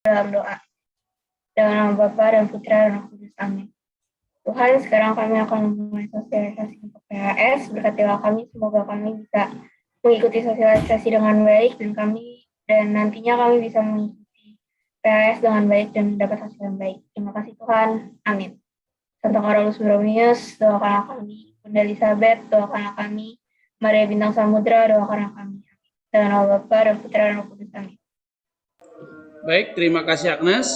dalam doa. Dengan nama Bapa dan Putra dan Roh Kudus. Amin. Tuhan, sekarang kami akan memulai sosialisasi untuk PHS. Berkatilah kami, semoga kami bisa mengikuti sosialisasi dengan baik dan nantinya kami bisa mengikuti PHS dengan baik dan dapat hasil yang baik. Terima kasih Tuhan. Amin. Santa Carolus Borromeus, doakanlah kami. Bunda Elizabeth, doakanlah kami. Maria Bintang Samudra, doakanlah kami. Dengan nama Bapa dan Putra dan Roh Kudus. Amin. Baik, terima kasih Agnes.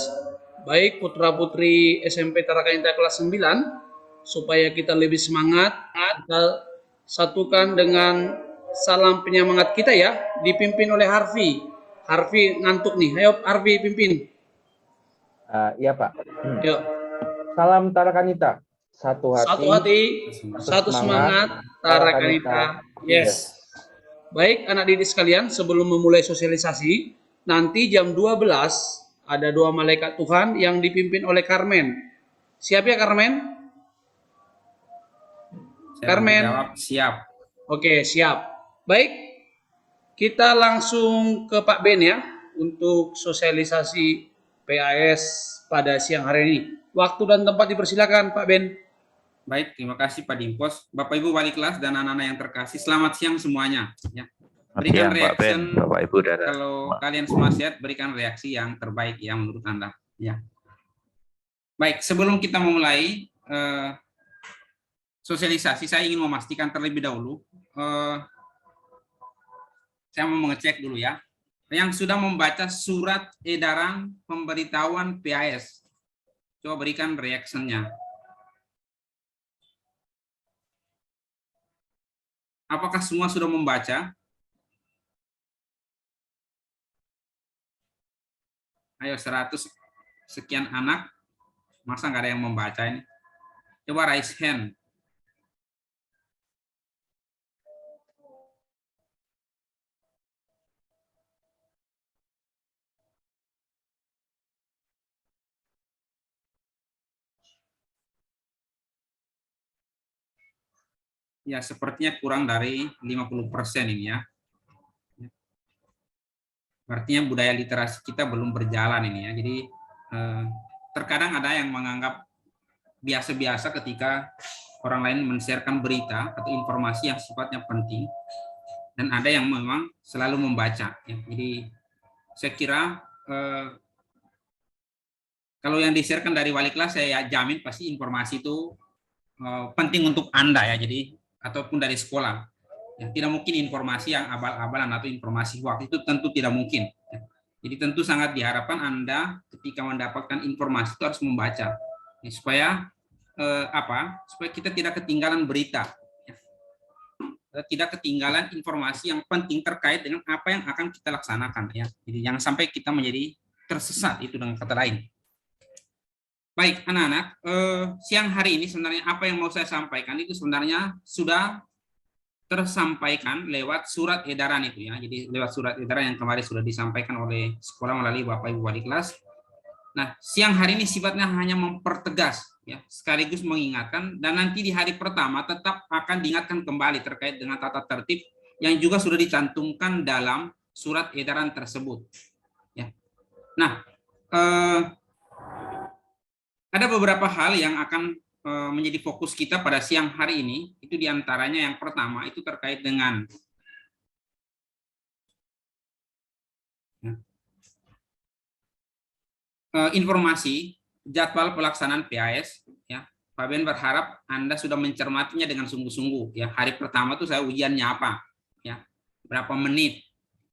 Baik, putra-putri SMP Tarakanita kelas 9, supaya kita lebih semangat, kita satukan dengan salam penyemangat kita ya, dipimpin oleh Harvey. Harvey ngantuk nih, ayo Harvey pimpin. Iya Pak. Yuk. Salam Tarakanita, satu hati, satu semangat, Tarakanita. Yes. Baik, anak didik sekalian, sebelum memulai sosialisasi, nanti jam 12 ada doa malaikat Tuhan yang dipimpin oleh Carmen. Siap ya Carmen? Carmen? Jawab, siap. Oke, siap. Baik, kita langsung ke Pak Ben ya, untuk sosialisasi PAS pada siang hari ini. Waktu dan tempat dipersilakan Pak Ben. Baik, terima kasih Pak Dimpos. Bapak Ibu wali kelas dan anak-anak yang terkasih, selamat siang semuanya. Ya. Berikan reaction, Bapak Ibu, kalau kalian semua sehat, berikan reaksi yang terbaik yang menurut Anda. Ya. Baik, sebelum kita memulai sosialisasi, saya ingin memastikan terlebih dahulu, saya mau mengecek dulu ya, yang sudah membaca surat edaran pemberitahuan PAS. Coba berikan reaksinya. Apakah semua sudah membaca? Ayo 100 sekian anak, masa nggak ada yang membaca ini? Coba raise hand. Ya, sepertinya kurang dari 50% ini ya. Artinya budaya literasi kita belum berjalan ini ya. Jadi terkadang ada yang menganggap biasa-biasa ketika orang lain men-sharekan berita atau informasi yang sifatnya penting, dan ada yang memang selalu membaca ya. Jadi saya kira kalau yang di-sharekan dari wali kelas, saya jamin pasti informasi itu penting untuk Anda ya. Jadi ataupun dari sekolah. Ya, tidak mungkin informasi yang abal-abalan atau informasi hoax, itu tentu tidak mungkin. Ya. Jadi tentu sangat diharapkan Anda ketika mendapatkan informasi itu harus membaca, ya, supaya supaya kita tidak ketinggalan berita, ya. Tidak ketinggalan informasi yang penting terkait dengan apa yang akan kita laksanakan ya. Jadi jangan sampai kita menjadi tersesat, itu dengan kata lain. Baik anak-anak, siang hari ini sebenarnya apa yang mau saya sampaikan itu sebenarnya sudah tersampaikan lewat surat edaran itu ya. Jadi lewat surat edaran yang kemarin sudah disampaikan oleh sekolah melalui Bapak Ibu wali kelas. Nah, siang hari ini sifatnya hanya mempertegas ya, sekaligus mengingatkan, dan nanti di hari pertama tetap akan diingatkan kembali terkait dengan tata tertib yang juga sudah dicantumkan dalam surat edaran tersebut. Ya. Nah, ada beberapa hal yang akan menjadi fokus kita pada siang hari ini. Itu diantaranya yang pertama itu terkait dengan informasi jadwal pelaksanaan PAS. Ya, Pak Ben berharap Anda sudah mencermatinya dengan sungguh-sungguh. Ya, hari pertama itu saya ujiannya apa? Ya, berapa menit?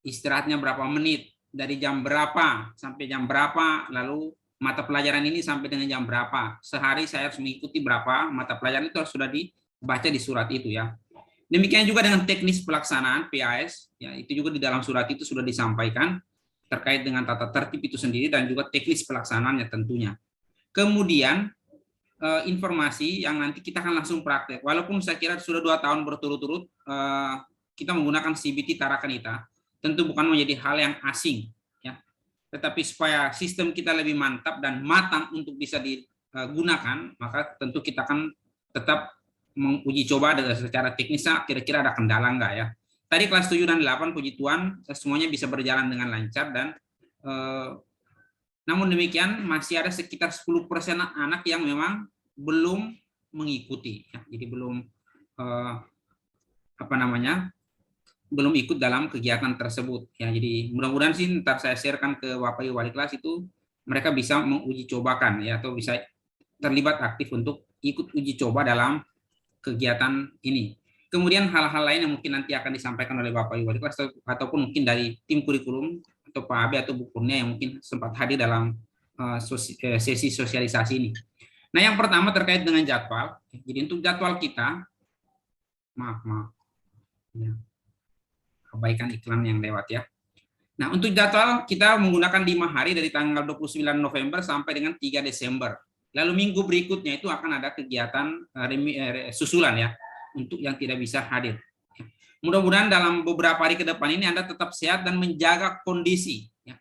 Istirahatnya berapa menit? Dari jam berapa sampai jam berapa? Lalu mata pelajaran ini sampai dengan jam berapa? Sehari saya harus mengikuti berapa mata pelajaran, itu sudah dibaca di surat itu ya. Demikian juga dengan teknis pelaksanaan PAS, ya, itu juga di dalam surat itu sudah disampaikan terkait dengan tata tertib itu sendiri dan juga teknis pelaksanaannya tentunya. Kemudian informasi yang nanti kita akan langsung praktek. Walaupun saya kira sudah 2 tahun berturut-turut kita menggunakan CBT Tarakanita, tentu bukan menjadi hal yang asing. Tetapi supaya sistem kita lebih mantap dan matang untuk bisa digunakan, maka tentu kita akan tetap menguji coba secara teknisnya kira-kira ada kendala enggak ya. Tadi kelas 7 dan 8 puji Tuhan semuanya bisa berjalan dengan lancar dan Namun demikian masih ada sekitar 10% anak yang memang belum mengikuti, ya. Jadi belum belum ikut dalam kegiatan tersebut, ya. Jadi mudah-mudahan sih ntar saya sharekan ke Bapak Ibu wali kelas itu mereka bisa menguji cobakan, ya, atau bisa terlibat aktif untuk ikut uji coba dalam kegiatan ini. Kemudian hal-hal lain yang mungkin nanti akan disampaikan oleh Bapak Ibu wali kelas ataupun mungkin dari tim kurikulum atau Pak Abe atau Bu Kurnia yang mungkin sempat hadir dalam sesi sosialisasi ini. Nah, yang pertama terkait dengan jadwal. Jadi untuk jadwal kita, maaf, ya, abaikan iklan yang lewat ya. Nah, untuk jadwal kita menggunakan 5 hari dari tanggal 29 November sampai dengan 3 Desember. Lalu minggu berikutnya itu akan ada kegiatan susulan ya, untuk yang tidak bisa hadir. Mudah-mudahan dalam beberapa hari ke depan ini Anda tetap sehat dan menjaga kondisi. Ya.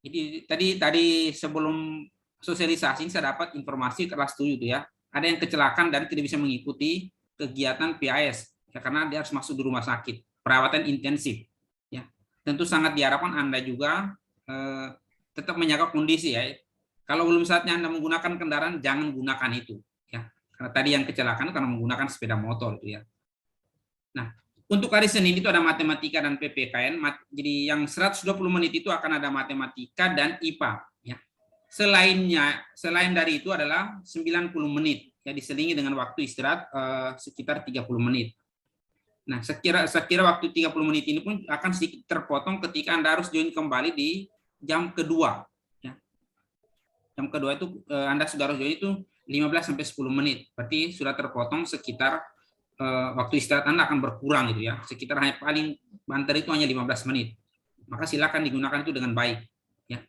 Jadi tadi sebelum sosialisasi saya dapat informasi kelas 7 itu ya, ada yang kecelakaan dan tidak bisa mengikuti kegiatan PAS ya, karena dia harus masuk di rumah sakit, perawatan intensif. Ya. Tentu sangat diharapkan Anda juga tetap menjaga kondisi ya. Kalau belum saatnya Anda menggunakan kendaraan, jangan gunakan itu. Ya. Karena tadi yang kecelakaan karena menggunakan sepeda motor itu ya. Nah, untuk hari Senin itu ada matematika dan PPKN. Jadi yang 120 menit itu akan ada matematika dan IPA. Ya. Selain dari itu adalah 90 menit. Ya, diselingi dengan waktu istirahat sekitar 30 menit. Nah, saya kira waktu 30 menit ini pun akan sedikit terpotong ketika Anda harus join kembali di jam kedua. Jam kedua itu Anda sudah harus join itu 15-10 menit. Berarti sudah terpotong sekitar waktu istirahat Anda akan berkurang gitu ya. Sekitar hanya paling banter itu hanya 15 menit. Maka silakan digunakan itu dengan baik ya.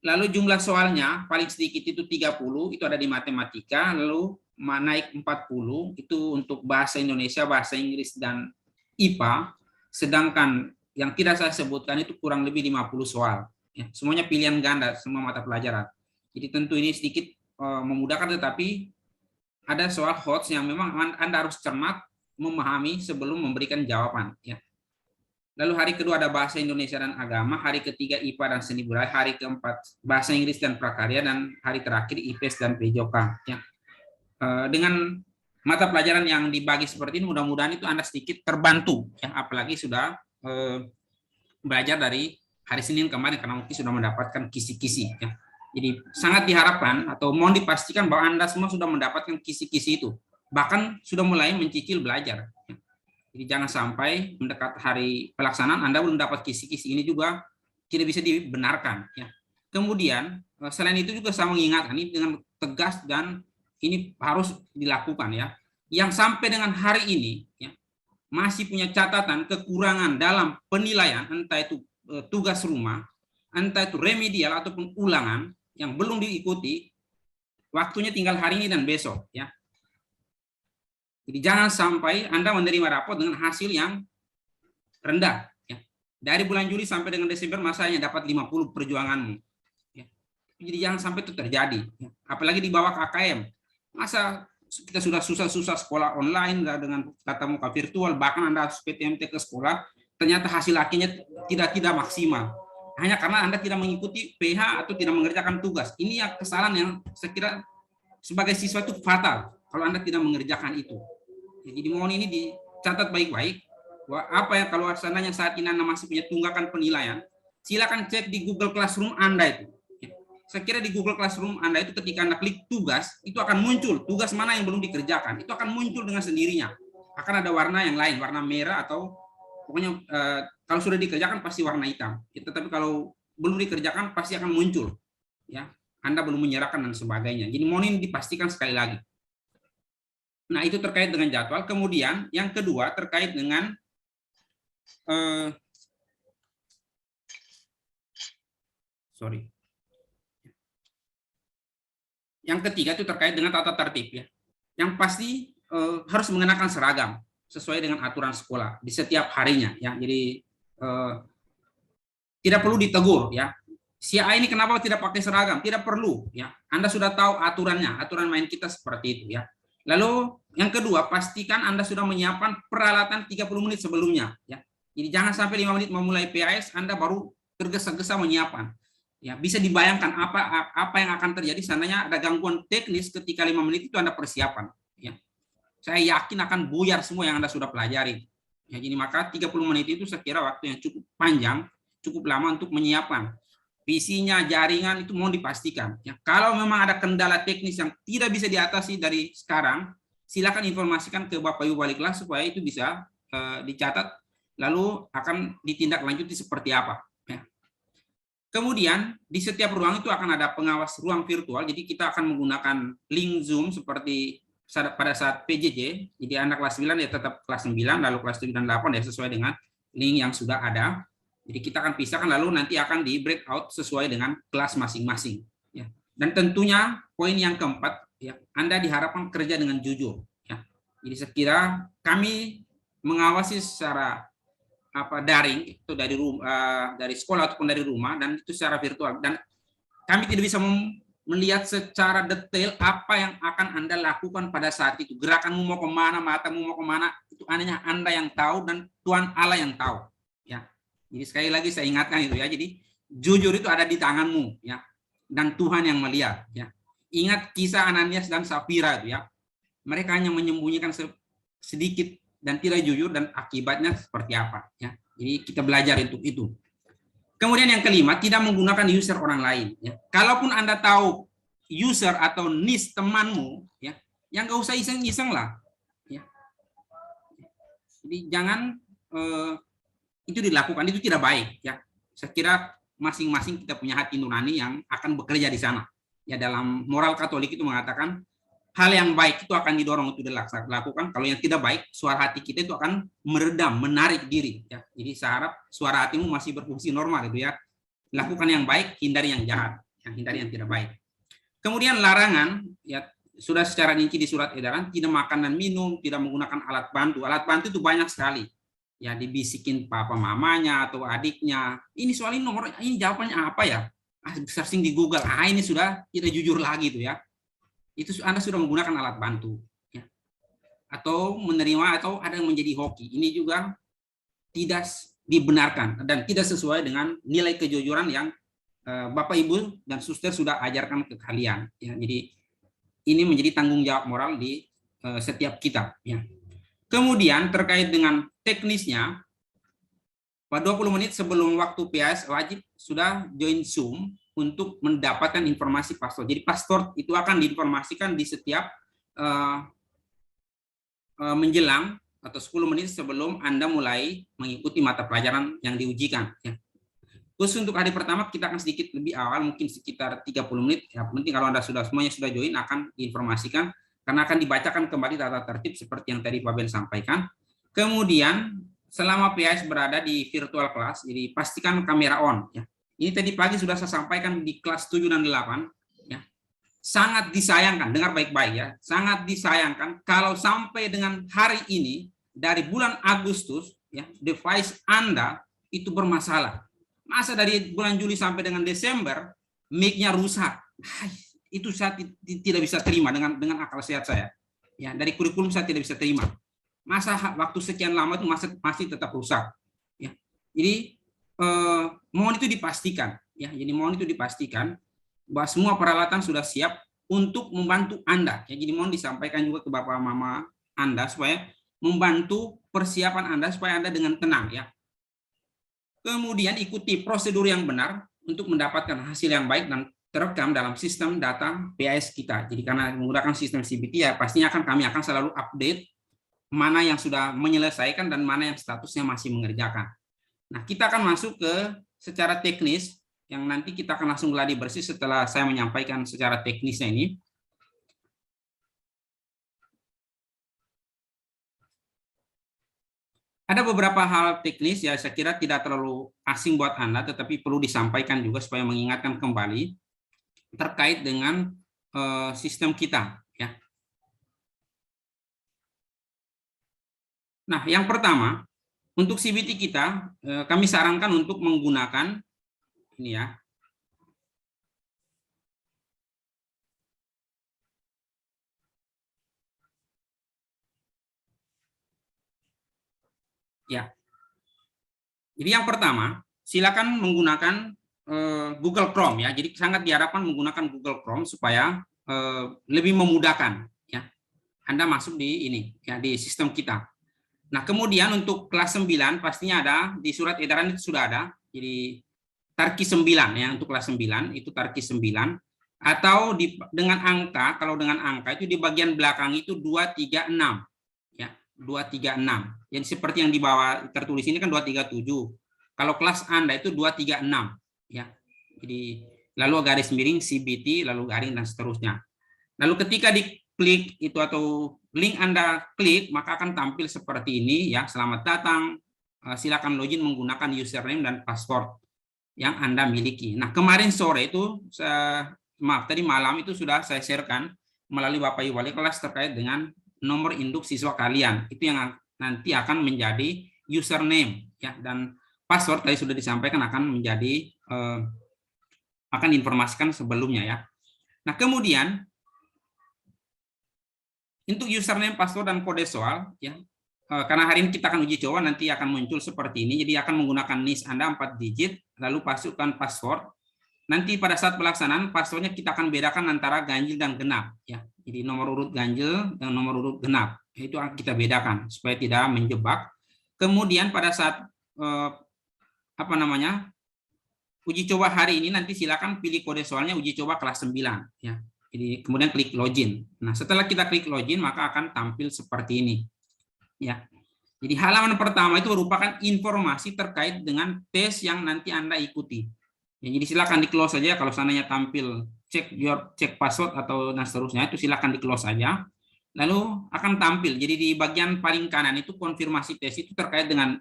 Lalu jumlah soalnya paling sedikit itu 30, itu ada di matematika, lalu naik 40 itu untuk bahasa Indonesia, bahasa Inggris dan IPA. Sedangkan yang tidak saya sebutkan itu kurang lebih 50 soal ya. Semuanya pilihan ganda, semua mata pelajaran. Jadi tentu ini sedikit memudahkan, tetapi ada soal HOTS yang memang Anda harus cermat memahami sebelum memberikan jawaban. Ya. Lalu hari kedua ada bahasa Indonesia dan agama, hari ketiga IPA dan seni budaya, hari keempat bahasa Inggris dan prakarya, dan hari terakhir IPS dan PJOK. Ya. Dengan mata pelajaran yang dibagi seperti ini, mudah-mudahan itu Anda sedikit terbantu. Ya. Apalagi sudah belajar dari hari Senin kemarin, karena mungkin sudah mendapatkan kisi-kisi. Ya. Jadi sangat diharapkan atau mohon dipastikan bahwa Anda semua sudah mendapatkan kisi-kisi itu. Bahkan sudah mulai mencicil belajar. Jadi jangan sampai mendekat hari pelaksanaan Anda belum dapat kisi-kisi, ini juga tidak bisa dibenarkan. Ya. Kemudian selain itu juga saya mengingatkan ini dengan tegas dan ini harus dilakukan ya. Yang sampai dengan hari ini ya, masih punya catatan kekurangan dalam penilaian, entah itu tugas rumah, entah itu remedial ataupun ulangan, yang belum diikuti, waktunya tinggal hari ini dan besok ya. Jadi jangan sampai Anda menerima rapor dengan hasil yang rendah ya. Dari bulan Juli sampai dengan Desember masanya dapat 50 perjuanganmu ya. Jadi jangan sampai itu terjadi ya. Apalagi di bawah KKM. Masa kita sudah susah-susah sekolah online dengan tatap muka virtual, bahkan Anda harus PTMT ke sekolah, ternyata hasil akhirnya tidak maksimal. Hanya karena Anda tidak mengikuti PH atau tidak mengerjakan tugas. Ini yang kesalahan yang saya kira sebagai siswa itu fatal kalau Anda tidak mengerjakan itu. Jadi mohon ini dicatat baik-baik bahwa apa yang kalau seandainya saat ini Anda masih punya tunggakan penilaian, silakan cek di Google Classroom Anda itu. Saya kira di Google Classroom Anda itu ketika Anda klik tugas, itu akan muncul tugas mana yang belum dikerjakan. Itu akan muncul dengan sendirinya. Akan ada warna yang lain, warna merah atau pokoknya kalau sudah dikerjakan pasti warna hitam. Tetapi kalau belum dikerjakan pasti akan muncul. Ya, Anda belum menyerahkan dan sebagainya. Jadi mohon ini dipastikan sekali lagi. Nah, itu terkait dengan jadwal. Kemudian yang kedua terkait dengan Yang ketiga itu terkait dengan tata tertib ya. Yang pasti harus mengenakan seragam sesuai dengan aturan sekolah di setiap harinya ya. Jadi tidak perlu ditegur ya. Si A ini kenapa tidak pakai seragam? Tidak perlu ya. Anda sudah tahu aturannya, aturan main kita seperti itu ya. Lalu yang kedua, pastikan Anda sudah menyiapkan peralatan 30 menit sebelumnya ya. Jadi jangan sampai 5 menit memulai PAS Anda baru tergesa-gesa menyiapkan. Ya, bisa dibayangkan apa yang akan terjadi seandainya ada gangguan teknis ketika 5 menit itu Anda persiapan. Ya. Saya yakin akan buyar semua yang Anda sudah pelajari. Ya, jadi maka 30 menit itu saya kira waktu yang cukup panjang, cukup lama untuk menyiapkan. PC-nya, jaringan itu mohon dipastikan. Ya, kalau memang ada kendala teknis yang tidak bisa diatasi dari sekarang, silakan informasikan ke Bapak Ibu wali kelas supaya itu bisa dicatat, lalu akan ditindaklanjuti seperti apa. Ya. Kemudian di setiap ruang itu akan ada pengawas ruang virtual, jadi kita akan menggunakan link Zoom seperti pada saat PJJ, jadi anak kelas 9 ya tetap kelas 9, lalu kelas 7 dan 8 ya sesuai dengan link yang sudah ada. Jadi kita akan pisahkan lalu nanti akan di breakout sesuai dengan kelas masing-masing. Ya. Dan tentunya poin yang keempat, ya, Anda diharapkan kerja dengan jujur. Ya. Jadi saya kira kami mengawasi secara daring itu dari sekolah ataupun dari rumah dan itu secara virtual dan kami tidak bisa melihat secara detail apa yang akan Anda lakukan pada saat itu. Gerakanmu mau kemana, matamu mau kemana, itu hanya Anda yang tahu dan Tuhan Allah yang tahu. Ya. Jadi sekali lagi saya ingatkan itu ya. Jadi jujur itu ada di tanganmu ya. Dan Tuhan yang melihat ya. Ingat kisah Ananias dan Safira itu ya. Mereka hanya menyembunyikan sedikit dan tidak jujur dan akibatnya seperti apa ya. Jadi kita belajar untuk itu. Kemudian yang kelima, tidak menggunakan user orang lain ya. Kalaupun Anda tahu user atau niche temanmu ya, yang nggak usah iseng-iseng lah ya. Jadi jangan itu dilakukan, itu tidak baik ya. Saya kira masing-masing kita punya hati nurani yang akan bekerja di sana. Ya dalam moral Katolik itu mengatakan hal yang baik itu akan didorong untuk dilakukan. Kalau yang tidak baik, suara hati kita itu akan meredam, menarik diri. Ya. Jadi saya harap suara hatimu masih berfungsi normal itu ya. Lakukan yang baik, hindari yang jahat, hindari yang tidak baik. Kemudian larangan, ya sudah secara rinci di surat edaran, tidak makan dan minum, tidak menggunakan alat bantu. Alat bantu itu banyak sekali. Ya dibisikin papa mamanya atau adiknya. Ini soal ini nomor, ini jawabannya apa ya? Searching di Google, ini sudah tidak jujur lagi tuh ya. Itu Anda sudah menggunakan alat bantu ya. Atau menerima atau ada yang menjadi hoki. Ini juga tidak dibenarkan dan tidak sesuai dengan nilai kejujuran yang Bapak Ibu dan suster sudah ajarkan ke kalian ya. Jadi ini menjadi tanggung jawab moral di setiap kita ya. Kemudian terkait dengan teknisnya, pada 20 menit sebelum waktu PAS wajib sudah join Zoom untuk mendapatkan informasi pastor. Jadi pastor itu akan diinformasikan di setiap menjelang atau 10 menit sebelum Anda mulai mengikuti mata pelajaran yang diujikan. Ya. Khusus untuk hari pertama kita akan sedikit lebih awal, mungkin sekitar 30 menit. Ya, penting kalau Anda semuanya sudah join akan diinformasikan karena akan dibacakan kembali tata tertib seperti yang tadi Pak Ben sampaikan. Kemudian selama PAS berada di virtual class, jadi pastikan kamera on. Ya. Ini tadi pagi sudah saya sampaikan di kelas 7 dan 8. Ya. Sangat disayangkan, dengar baik-baik ya, sangat disayangkan kalau sampai dengan hari ini, dari bulan Agustus, ya, device Anda itu bermasalah. Masa dari bulan Juli sampai dengan Desember, mic-nya rusak. Itu saya tidak bisa terima dengan akal sehat saya. Ya, dari kurikulum saya tidak bisa terima. Masa waktu sekian lama itu masih tetap rusak. Ya. Jadi mohon itu dipastikan. Ya, jadi mohon itu dipastikan bahwa semua peralatan sudah siap untuk membantu Anda. Ya, jadi mohon disampaikan juga ke Bapak Mama Anda supaya membantu persiapan Anda supaya Anda dengan tenang. Ya. Kemudian ikuti prosedur yang benar untuk mendapatkan hasil yang baik dan terekam dalam sistem data PAS kita. Jadi karena menggunakan sistem CBT ya pastinya kami akan selalu update mana yang sudah menyelesaikan dan mana yang statusnya masih mengerjakan. Nah, kita akan masuk ke secara teknis yang nanti kita akan langsung gladi bersih setelah saya menyampaikan secara teknisnya ini. Ada beberapa hal teknis ya saya kira tidak terlalu asing buat Anda, tetapi perlu disampaikan juga supaya mengingatkan kembali terkait dengan sistem kita. Ya. Nah, yang pertama, untuk CBT kita, kami sarankan untuk menggunakan ini ya. Ya. Jadi yang pertama, silakan menggunakan Google Chrome ya. Jadi sangat diharapkan menggunakan Google Chrome supaya lebih memudahkan ya. Anda masuk di ini ya, di sistem kita. Nah, kemudian untuk kelas 9 pastinya ada di surat edaran itu sudah ada. Jadi Tarki 9 ya, untuk kelas 9 itu Tarki 9 atau dengan angka, kalau dengan angka itu di bagian belakang itu 236 ya, 236. Jadi seperti yang di bawah tertulis ini kan 237. Kalau kelas Anda itu 236 ya. Jadi lalu garis miring CBT lalu garing dan seterusnya. Lalu ketika diklik itu atau link Anda klik, maka akan tampil seperti ini ya. Selamat datang. Silakan login menggunakan username dan password yang Anda miliki. Nah, kemarin sore itu tadi malam itu sudah saya sharekan melalui Bapak Ibu Wali kelas terkait dengan nomor induk siswa kalian. Itu yang nanti akan menjadi username ya, dan password tadi sudah disampaikan akan menjadi akan diinformasikan sebelumnya ya. Nah, kemudian untuk username, password dan kode soal ya, karena hari ini kita akan uji coba, nanti akan muncul seperti ini. Jadi akan menggunakan NIS Anda 4 digit, lalu masukkan password. Nanti pada saat pelaksanaan passwordnya kita akan bedakan antara ganjil dan genap ya. Jadi nomor urut ganjil dan nomor urut genap itu akan kita bedakan supaya tidak menjebak. Kemudian pada saat uji coba hari ini nanti silakan pilih kode soalnya uji coba kelas 9 ya. Jadi kemudian klik login. Nah, setelah kita klik login maka akan tampil seperti ini. Ya. Jadi halaman pertama itu merupakan informasi terkait dengan tes yang nanti Anda ikuti. Ya, jadi silakan di close saja kalau seandainya tampil cek password atau dan seterusnya itu silakan di close saja. Lalu akan tampil. Jadi di bagian paling kanan itu konfirmasi tes itu terkait dengan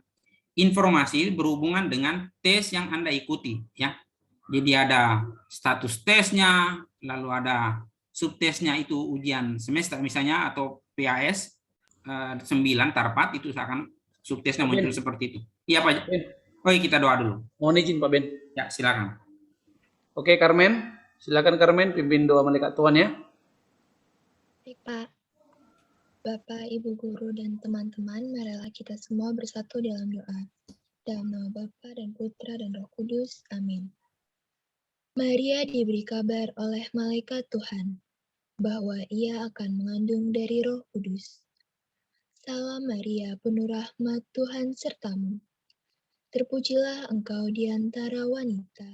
informasi berhubungan dengan tes yang Anda ikuti ya. Jadi ada status tesnya, lalu ada subtesnya itu ujian semester misalnya atau PAS 9 tarpat itu akan subtesnya muncul seperti itu. Iya Pak. Oke, kita doa dulu. Mohon izin Pak Ben. Ya, silakan. Oke, Carmen. Silakan Carmen pimpin doa malaikat Tuhan ya. Baik, Pak. Bapak, Ibu Guru, dan teman-teman, marilah kita semua bersatu dalam doa. Dalam nama Bapa dan Putra dan Roh Kudus. Amin. Maria diberi kabar oleh malaikat Tuhan bahwa ia akan mengandung dari Roh Kudus. Salam Maria, penuh rahmat Tuhan sertamu. Terpujilah engkau di antara wanita,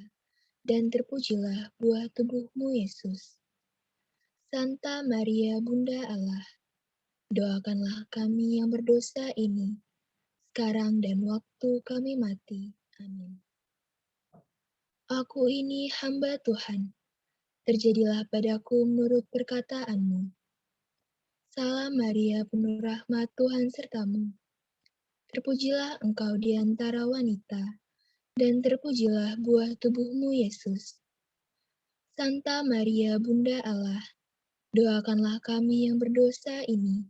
dan terpujilah buah tubuhmu Yesus. Santa Maria, Bunda Allah, doakanlah kami yang berdosa ini, sekarang dan waktu kami mati. Amin. Aku ini hamba Tuhan, terjadilah padaku menurut perkataanmu. Salam Maria, penuh rahmat Tuhan sertamu. Terpujilah engkau di antara wanita, dan terpujilah buah tubuhmu Yesus. Santa Maria, Bunda Allah, doakanlah kami yang berdosa ini,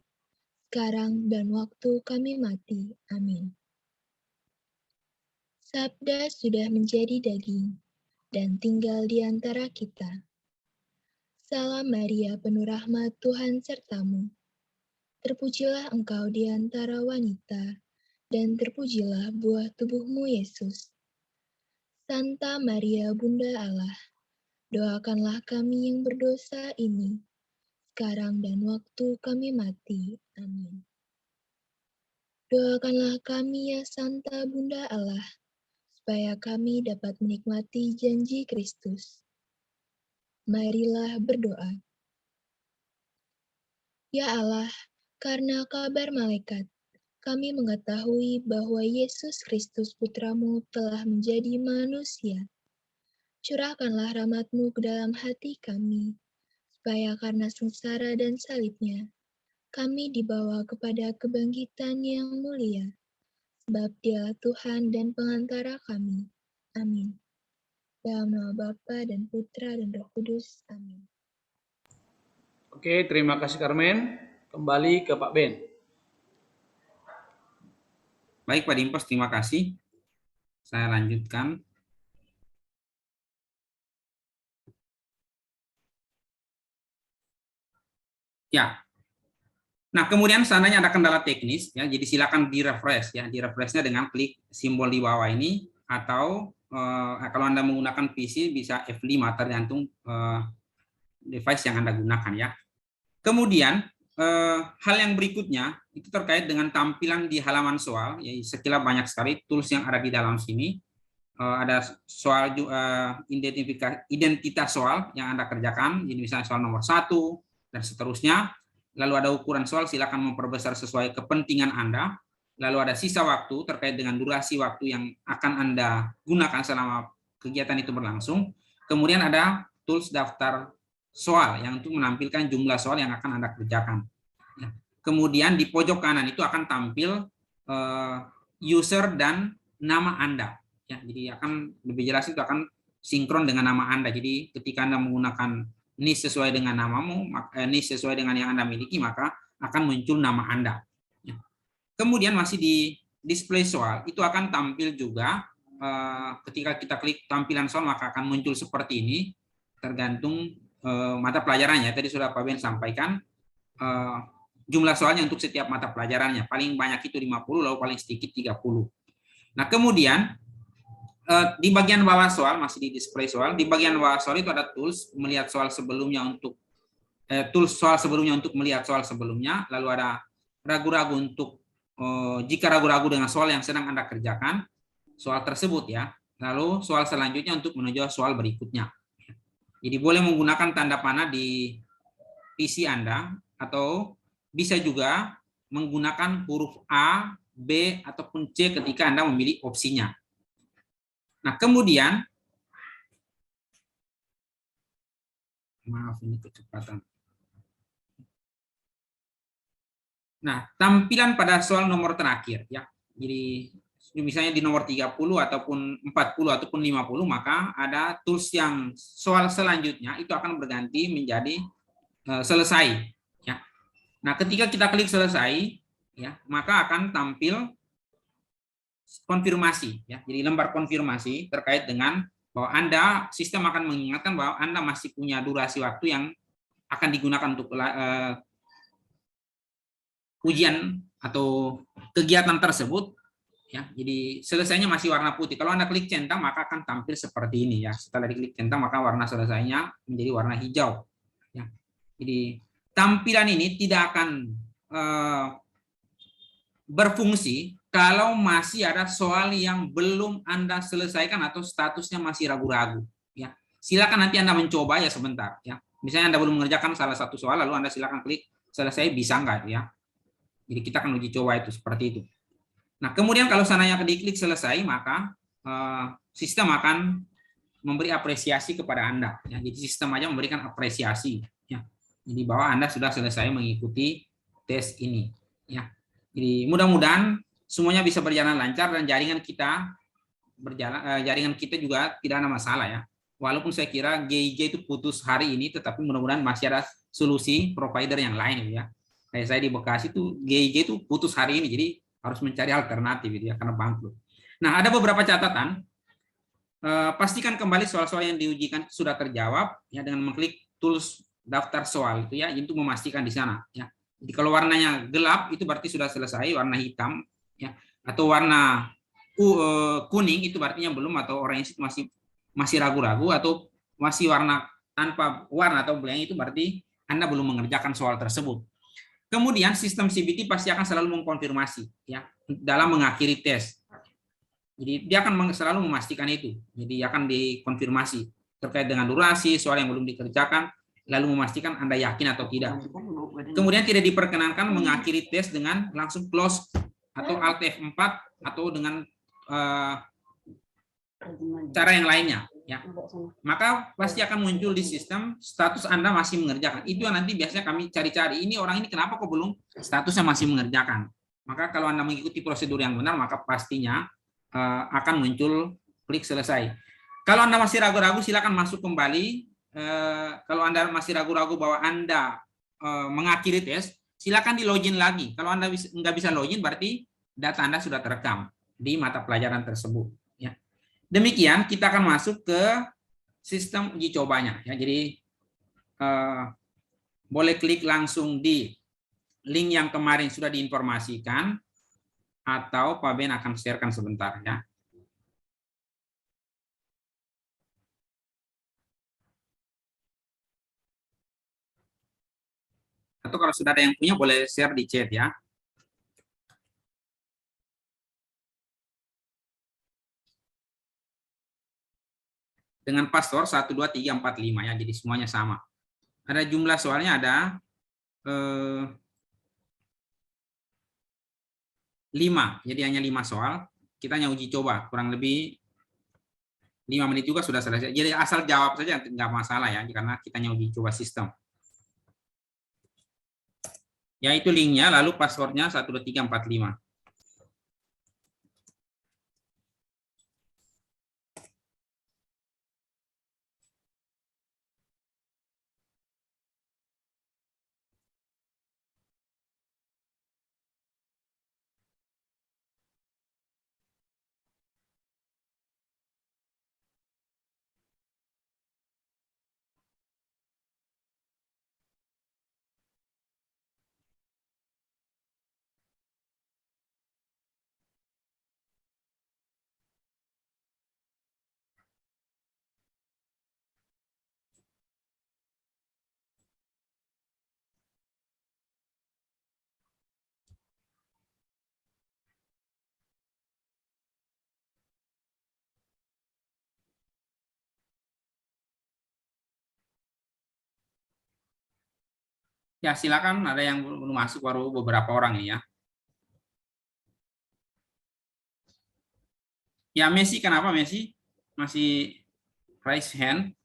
sekarang dan waktu kami mati. Amin. Sabda sudah menjadi daging dan tinggal di antara kita. Salam Maria, penuh rahmat Tuhan sertamu. Terpujilah engkau di antara wanita, dan terpujilah buah tubuhmu Yesus. Santa Maria, Bunda Allah, doakanlah kami yang berdosa ini, sekarang dan waktu kami mati. Amin. Doakanlah kami ya Santa Bunda Allah, supaya kami dapat menikmati janji Kristus. Marilah berdoa. Ya Allah, karena kabar malaikat, kami mengetahui bahwa Yesus Kristus Putramu telah menjadi manusia. Curahkanlah rahmat-Mu ke dalam hati kami, supaya karena sengsara dan salibnya, kami dibawa kepada kebangkitan yang mulia, sebab Dialah Tuhan dan pengantara kami. Amin. Dalam nama Bapa dan Putra dan Roh Kudus. Amin. Oke, terima kasih Carmen. Kembali ke Pak Ben. Baik Pak Dimpos, terima kasih. Saya lanjutkan. Ya. Nah, kemudian seandainya ada kendala teknis, ya, jadi silakan di-refresh, ya, di-refreshnya dengan klik simbol di bawah ini, atau kalau Anda menggunakan PC bisa F5 tergantung device yang Anda gunakan ya. Kemudian hal yang berikutnya itu terkait dengan tampilan di halaman soal, ya sekilas banyak sekali tools yang ada di dalam sini. Ada soal identitas soal yang Anda kerjakan, ini misalnya soal nomor 1 dan seterusnya. Lalu ada ukuran soal, silakan memperbesar sesuai kepentingan Anda. Lalu ada sisa waktu terkait dengan durasi waktu yang akan Anda gunakan selama kegiatan itu berlangsung. Kemudian ada tools daftar soal yang untuk menampilkan jumlah soal yang akan Anda kerjakan. Kemudian di pojok kanan itu akan tampil user dan nama Anda. Ya, jadi akan lebih jelas itu akan sinkron dengan nama Anda. Jadi ketika Anda menggunakan NIS sesuai dengan namamu, NIS sesuai dengan yang Anda miliki, maka akan muncul nama Anda. Ya. Kemudian masih di display soal, itu akan tampil juga ketika kita klik tampilan soal, maka akan muncul seperti ini, tergantung mata pelajarannya. Tadi sudah Pak Ben sampaikan, jumlah soalnya untuk setiap mata pelajarannya. Paling banyak itu 50, lalu paling sedikit 30. Nah, kemudian di bagian bawah soal, masih di display soal, di bagian bawah soal itu ada tools melihat soal sebelumnya untuk melihat soal sebelumnya, lalu ada ragu-ragu untuk jika ragu-ragu dengan soal yang sedang Anda kerjakan, soal tersebut ya, lalu soal selanjutnya untuk menuju soal berikutnya. Jadi boleh menggunakan tanda panah di PC Anda, atau bisa juga menggunakan huruf A, B, ataupun C ketika Anda memilih opsinya. Nah, kemudian, maaf ini kecepatan. Nah, tampilan pada soal nomor terakhir ya. Jadi misalnya di nomor 30 ataupun 40 ataupun 50, maka ada tools yang soal selanjutnya itu akan berganti menjadi selesai ya. Nah, ketika kita klik selesai ya, maka akan tampil konfirmasi ya. Jadi lembar konfirmasi terkait dengan bahwa sistem akan mengingatkan bahwa Anda masih punya durasi waktu yang akan digunakan untuk ujian atau kegiatan tersebut ya. Jadi selesainya masih warna putih. Kalau Anda klik centang, maka akan tampil seperti ini ya. Setelah diklik centang, maka warna selesainya menjadi warna hijau ya. Jadi tampilan ini tidak akan berfungsi kalau masih ada soal yang belum Anda selesaikan atau statusnya masih ragu-ragu ya. Silakan nanti Anda mencoba ya sebentar ya. Misalnya Anda belum mengerjakan salah satu soal, lalu Anda silakan klik selesai, bisa enggak ya. Jadi kita akan uji coba itu seperti itu. Nah, kemudian kalau seandainya diklik selesai, maka sistem akan memberi apresiasi kepada Anda ya. Jadi sistem aja memberikan apresiasi ya. Jadi bahwa Anda sudah selesai mengikuti tes ini ya. Jadi mudah-mudahan semuanya bisa berjalan lancar dan jaringan kita juga tidak ada masalah ya. Walaupun saya kira GIJ itu putus hari ini, tetapi mudah-mudahan masih ada solusi provider yang lain ya. Kayak saya di Bekasi itu GIJ itu putus hari ini, jadi harus mencari alternatif gitu ya, karena bangkrut. Nah, ada beberapa catatan. Pastikan kembali soal-soal yang diujikan sudah terjawab ya, dengan mengklik tools daftar soal itu ya, untuk memastikan di sana ya. Jadi kalau warnanya gelap itu berarti sudah selesai, warna hitam ya, atau warna kuning itu artinya belum, atau orange itu masih ragu-ragu, atau masih warna tanpa warna atau blank itu berarti Anda belum mengerjakan soal tersebut. Kemudian sistem CBT pasti akan selalu mengkonfirmasi ya dalam mengakhiri tes. Jadi dia akan selalu memastikan itu. Jadi akan dikonfirmasi terkait dengan durasi soal yang belum dikerjakan, lalu memastikan Anda yakin atau tidak. Kemudian tidak diperkenankan mengakhiri tes dengan langsung close atau Alt F4 atau dengan cara yang lainnya ya. Maka pasti akan muncul di sistem status Anda masih mengerjakan. Itu yang nanti biasanya kami cari-cari, ini orang ini kenapa kok belum statusnya masih mengerjakan. Maka kalau Anda mengikuti prosedur yang benar, maka pastinya akan muncul klik selesai. Kalau Anda masih ragu-ragu, silakan masuk kembali. Kalau Anda masih ragu-ragu bahwa Anda mengakhiri tes, silakan di login lagi. Kalau Anda nggak bisa login, berarti data Anda sudah terekam di mata pelajaran tersebut. Ya. Demikian kita akan masuk ke sistem uji cobanya. Ya. Jadi boleh klik langsung di link yang kemarin sudah diinformasikan, atau Pak Ben akan sharekan sebentar ya. Atau kalau sudah ada yang punya boleh share di chat ya. Dengan paspor 1, 2, 3, 4, 5 ya. Jadi semuanya sama. Ada jumlah soalnya ada 5. Jadi hanya 5 soal. Kita hanya uji coba. Kurang lebih 5 menit juga sudah selesai. Jadi asal jawab saja nggak masalah ya. Karena kita hanya uji coba sistem. Ya itu linknya, lalu passwordnya 1, 2, 3, 4, 5. Ya silakan, ada yang belum masuk, baru beberapa orang ini ya. Ya Messi, kenapa Messi masih raise hand?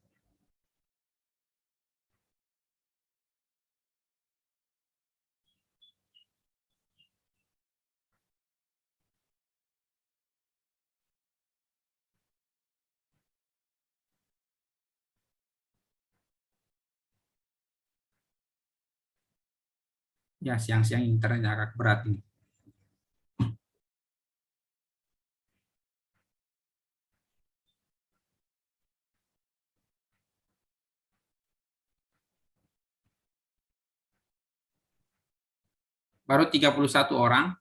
Ya siang-siang internet agak berat ini. Baru 31 orang.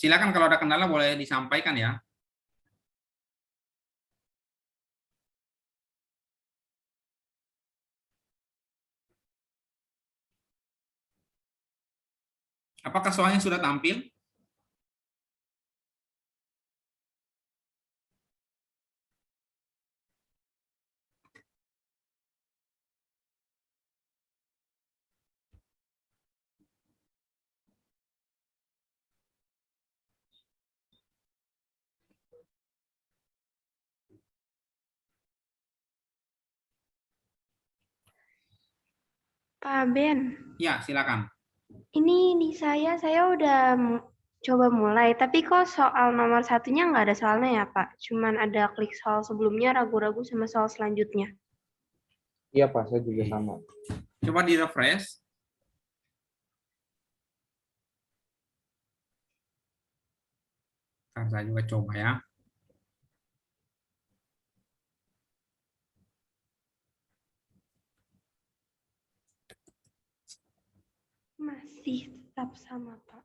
Silakan kalau ada kendala boleh disampaikan ya. Apakah soalnya sudah tampil? Pak Ben, Ya, silakan. ini di saya udah coba mulai, tapi kok soal nomor satunya nggak ada soalnya ya Pak? Cuman ada klik soal sebelumnya, ragu-ragu sama soal selanjutnya. Iya Pak, saya juga sama. Coba di refresh. Ntar saya juga coba ya. Masih tetap sama Pak.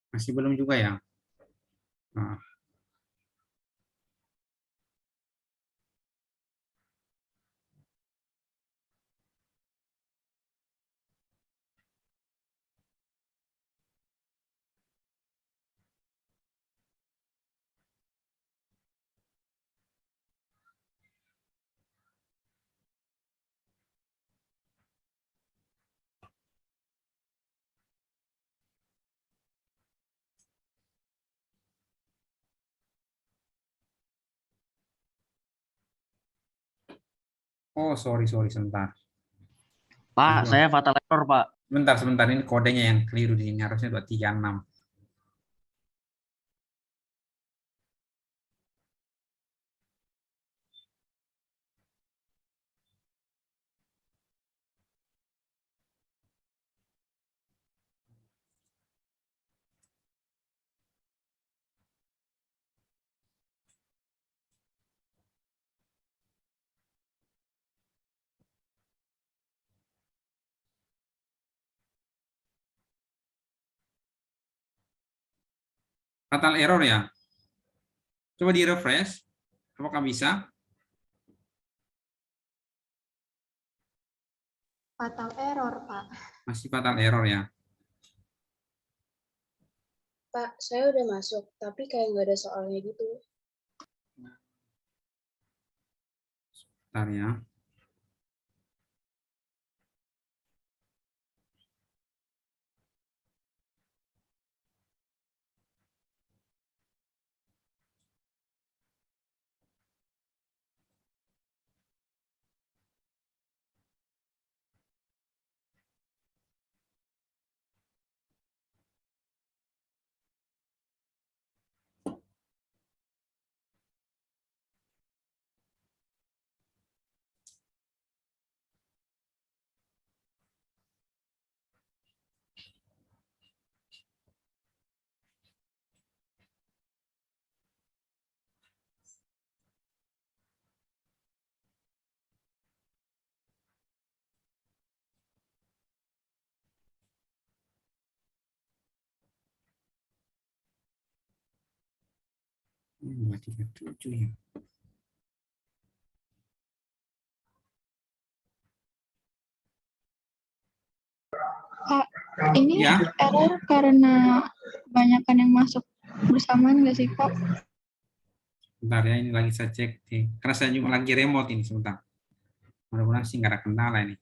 Masih belum juga ya. Nah, oh sorry sebentar. Pak, saya fatal error, Pak. Sebentar, ini kodenya yang keliru di sini, harusnya 236. Fatal error ya. Coba di refresh, apakah bisa? Fatal error, Pak. Masih fatal error ya. Pak, saya udah masuk, tapi kayak nggak ada soalnya gitu. Bentar ya. Ini 237 ya. Pak, ini Ya. error karena kebanyakan yang masuk bersamaan nggak sih, Pak? Bentar ya, ini lagi saya cek. Karena saya juga lagi remote ini, sebentar. Mudah-mudahan sih nggak ada kendala ini.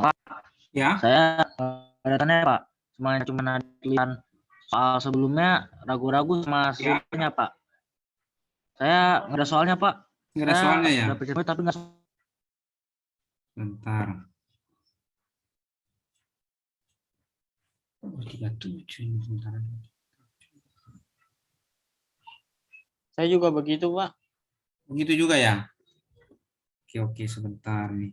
Pak, Ya, saya ada tanya, Pak. Semuanya cuma ada tulisan soal sebelumnya ragu-ragu sama hasilnya, Pak. Saya nggak ada soalnya, Pak. nggak ada Saya soalnya ya. udah percaya tapi nggak. Bentar. 237 ini sebentar. Saya juga begitu, Pak. Begitu juga ya. Oke, sebentar nih.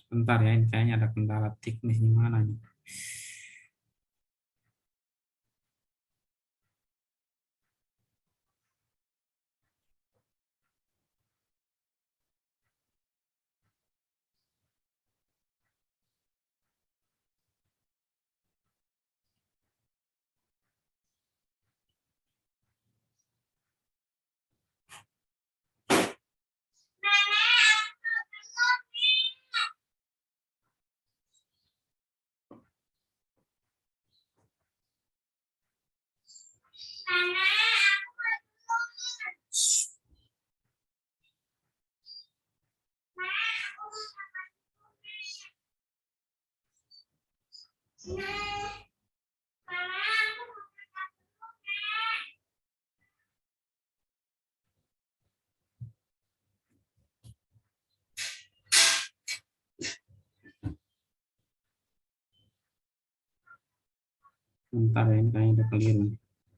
Bentar ya, ini kayaknya ada kendala teknis di mana nih. Bentar ya, ini kayaknya ada keliru.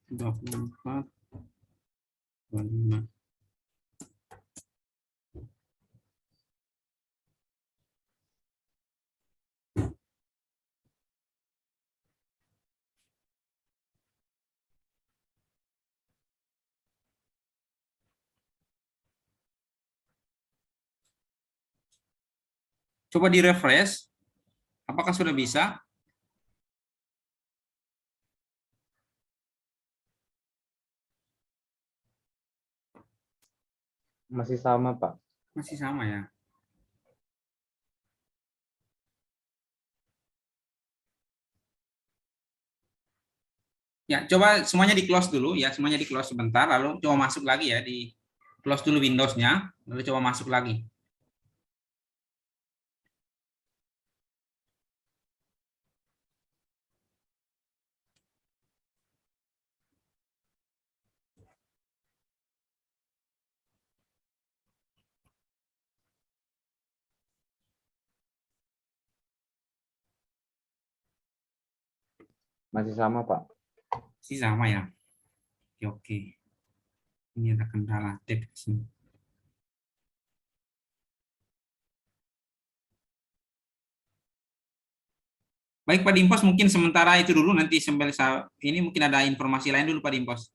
24, 25. Coba di refresh, apakah sudah bisa? Masih sama, Pak. Masih sama ya. Ya, coba semuanya di close dulu ya, semuanya di close sebentar, lalu coba masuk lagi ya, di close dulu Windows-nya, lalu coba masuk lagi. Masih sama, Pak. Masih sama ya. Oke, oke. Ini ada kendala tab di sini. Baik Pak Dimpos, mungkin sementara itu dulu, nanti sambil ini mungkin ada informasi lain dulu Pak Dimpos.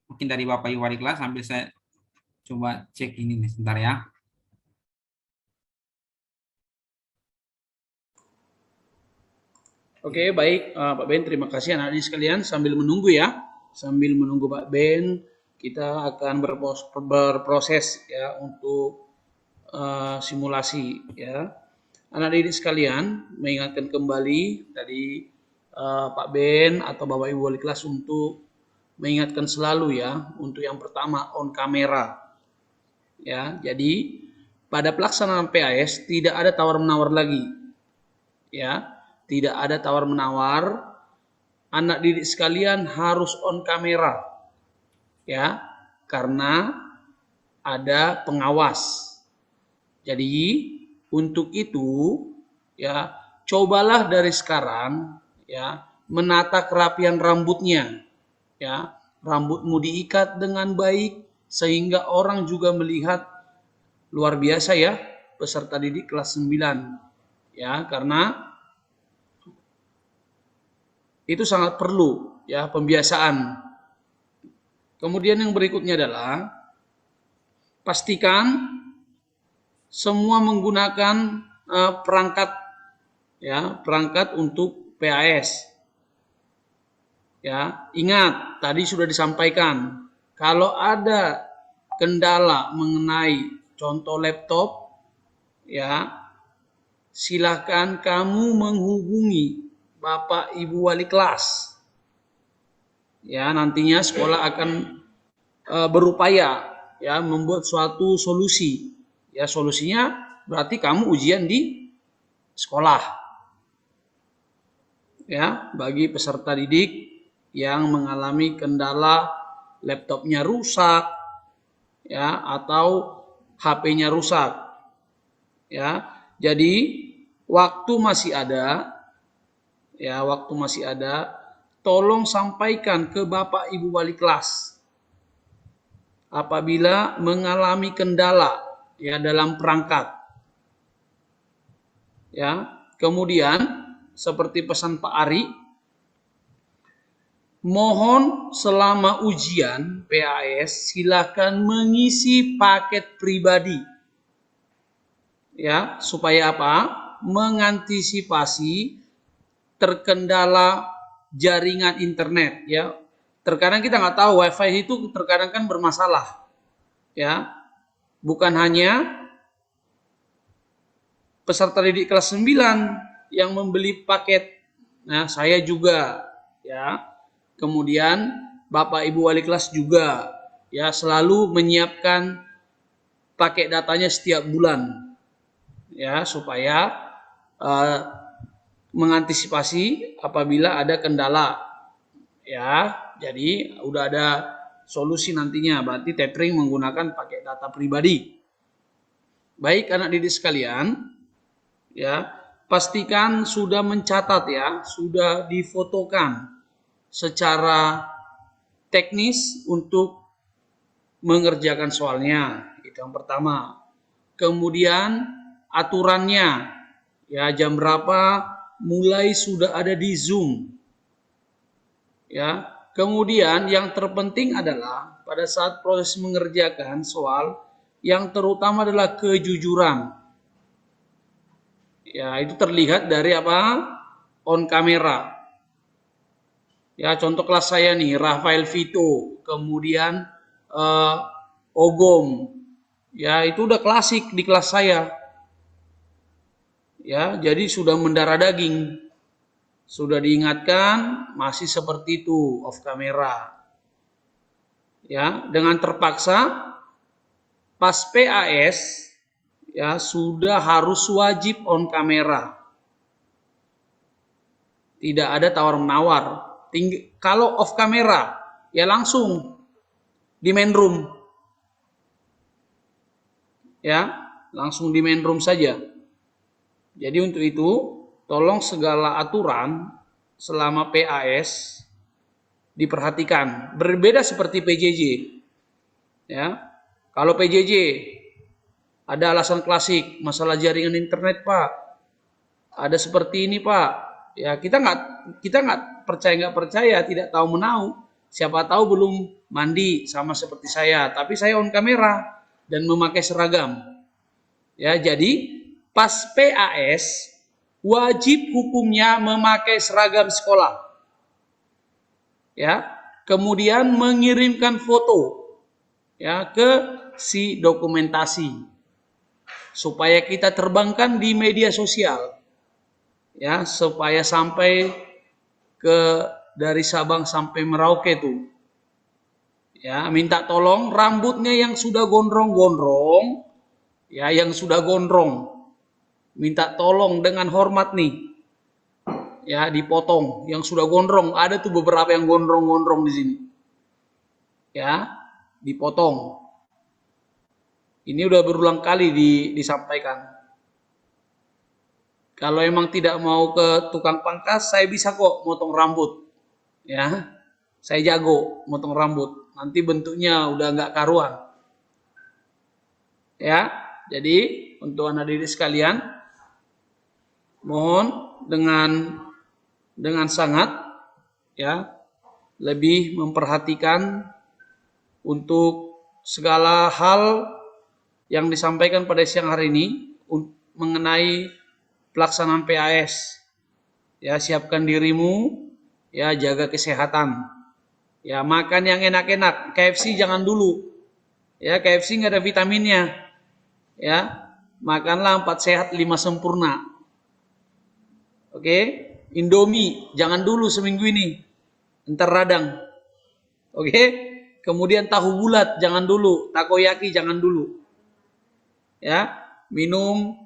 Mungkin dari Bapak Ibu wali kelas sambil saya coba cek ini nih sebentar ya. Oke, baik Pak Ben, terima kasih anak-anak sekalian. Sambil menunggu ya, sambil menunggu Pak Ben, kita akan berproses ya untuk simulasi ya. Anak didik sekalian, mengingatkan kembali tadi Pak Ben atau Bapak Ibu wali kelas untuk mengingatkan selalu ya, untuk yang pertama on kamera. Ya, jadi pada pelaksanaan PAS tidak ada tawar-menawar lagi. Ya, tidak ada tawar-menawar. Anak didik sekalian harus on kamera. Ya, karena ada pengawas. Jadi untuk itu ya cobalah dari sekarang ya menata kerapian rambutnya ya, rambutmu diikat dengan baik sehingga orang juga melihat luar biasa ya peserta didik kelas 9 ya, karena itu sangat perlu ya pembiasaan. Kemudian yang berikutnya adalah pastikan semua menggunakan perangkat ya, perangkat untuk PAS. Ya, ingat tadi sudah disampaikan kalau ada kendala mengenai contoh laptop ya, silakan kamu menghubungi Bapak Ibu wali kelas. Ya, nantinya sekolah akan berupaya ya membuat suatu solusi. Ya, solusinya berarti kamu ujian di sekolah. Ya, bagi peserta didik yang mengalami kendala laptopnya rusak ya atau HP-nya rusak. Ya. Jadi waktu masih ada ya, waktu masih ada, tolong sampaikan ke Bapak Ibu wali kelas apabila mengalami kendala ya dalam perangkat. Ya, kemudian seperti pesan Pak Ari, mohon selama ujian PAS silakan mengisi paket pribadi. Ya, supaya apa? Mengantisipasi terkendala jaringan internet, ya. Terkadang kita nggak tahu WiFi itu terkadang kan bermasalah, ya. Bukan hanya peserta didik kelas 9 yang membeli paket. Nah, saya juga, ya. Kemudian Bapak Ibu wali kelas juga, ya, selalu menyiapkan paket datanya setiap bulan, ya, supaya mengantisipasi apabila ada kendala, ya. Jadi udah ada solusi nantinya, berarti tethering menggunakan paket data pribadi. Baik anak didik sekalian, ya, pastikan sudah mencatat, ya, sudah difotokan secara teknis untuk mengerjakan soalnya. Itu yang pertama. Kemudian aturannya, ya, jam berapa mulai sudah ada di Zoom. Ya, kemudian yang terpenting adalah pada saat proses mengerjakan soal, yang terutama adalah kejujuran. Ya, itu terlihat dari apa? On kamera. Ya, contoh kelas saya nih, Rafael Vito, kemudian Ogom. Ya, itu udah klasik di kelas saya. Ya, jadi sudah mendarah daging. Sudah diingatkan, masih seperti itu, off kamera. Ya, dengan terpaksa pas PAS, ya, sudah harus wajib on kamera. Tidak ada tawar-menawar. Kalau off kamera, ya langsung di main room. Ya, langsung di main room saja. Jadi untuk itu, tolong segala aturan selama PAS diperhatikan. Berbeda seperti PJJ. Ya, kalau PJJ ada alasan klasik, masalah jaringan internet, Pak. Ada seperti ini, Pak. Ya, kita nggak percaya, tidak tahu menahu. Siapa tahu belum mandi sama seperti saya, tapi saya on kamera dan memakai seragam. Ya, jadi pas PAS wajib hukumnya memakai seragam sekolah. Ya, kemudian mengirimkan foto, ya, ke si dokumentasi supaya kita terbangkan di media sosial. Ya, supaya sampai ke dari Sabang sampai Merauke tuh. Ya, minta tolong rambutnya yang sudah gondrong-gondrong, ya, yang sudah gondrong, minta tolong dengan hormat nih, ya, dipotong. Yang sudah gondrong, ada tuh beberapa yang gondrong-gondrong di sini, ya, dipotong. Ini udah berulang kali disampaikan. Kalau emang tidak mau ke tukang pangkas, saya bisa kok motong rambut, ya, saya jago motong rambut. Nanti bentuknya udah nggak karuan, ya. Jadi untuk anak didik sekalian, mohon dengan sangat, ya, lebih memperhatikan untuk segala hal yang disampaikan pada siang hari ini mengenai pelaksanaan PAS. Ya, siapkan dirimu, ya, jaga kesehatan. Ya, makan yang enak-enak. KFC jangan dulu. Ya, KFC nggak ada vitaminnya. Ya, makanlah 4 sehat 5 sempurna. Oke, Indomie jangan dulu seminggu ini, ntar radang. Oke, kemudian tahu bulat jangan dulu, takoyaki jangan dulu. Ya, minum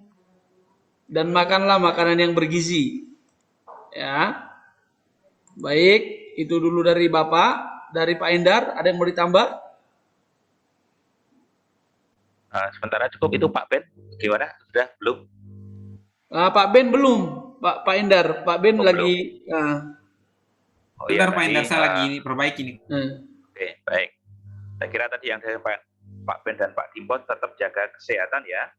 dan makanlah makanan yang bergizi. Ya, baik, itu dulu dari Bapak. Dari Pak Endar, ada yang mau ditambah? Sementara cukup itu Pak Ben. Gimana? Sudah belum? Pak Ben belum, Pak Endar. Pak Ben lagi. Oh Bentar iya, Pak Endar, tadi, saya lagi perbaiki nih. Oke, baik. Saya kira tadi yang disampaikan Pak Ben dan Pak Timbon tetap jaga kesehatan ya.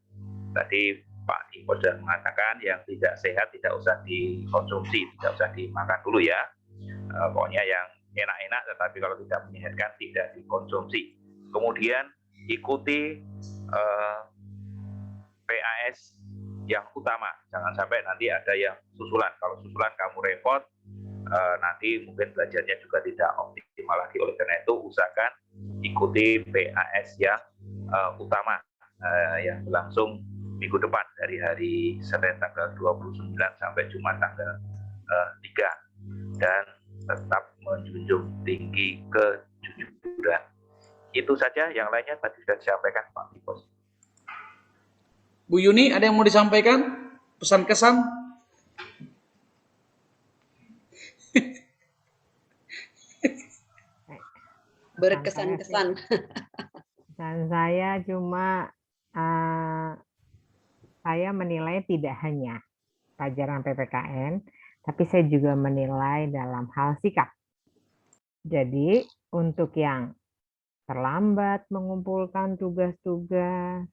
Tadi Pak Dipo sudah mengatakan yang tidak sehat tidak usah dikonsumsi, tidak usah dimakan dulu ya. Pokoknya yang enak-enak, tetapi kalau tidak menyehatkan tidak dikonsumsi. Kemudian ikuti PAS yang utama, jangan sampai nanti ada yang susulan. Kalau susulan kamu repot, nanti mungkin belajarnya juga tidak optimal lagi. Oleh karena itu usahakan ikuti PAS yang utama yang berlangsung minggu depan dari hari Senin tanggal 29 sampai Jumat tanggal 3, dan tetap menjunjung tinggi kejujuran. Itu saja, yang lainnya tadi sudah disampaikan Pak Dipo. Bu Yuni, ada yang mau disampaikan? Pesan-kesan? Berkesan-kesan. Dan saya cuma saya menilai tidak hanya pelajaran PPKN, tapi saya juga menilai dalam hal sikap. Jadi untuk yang terlambat mengumpulkan tugas-tugas,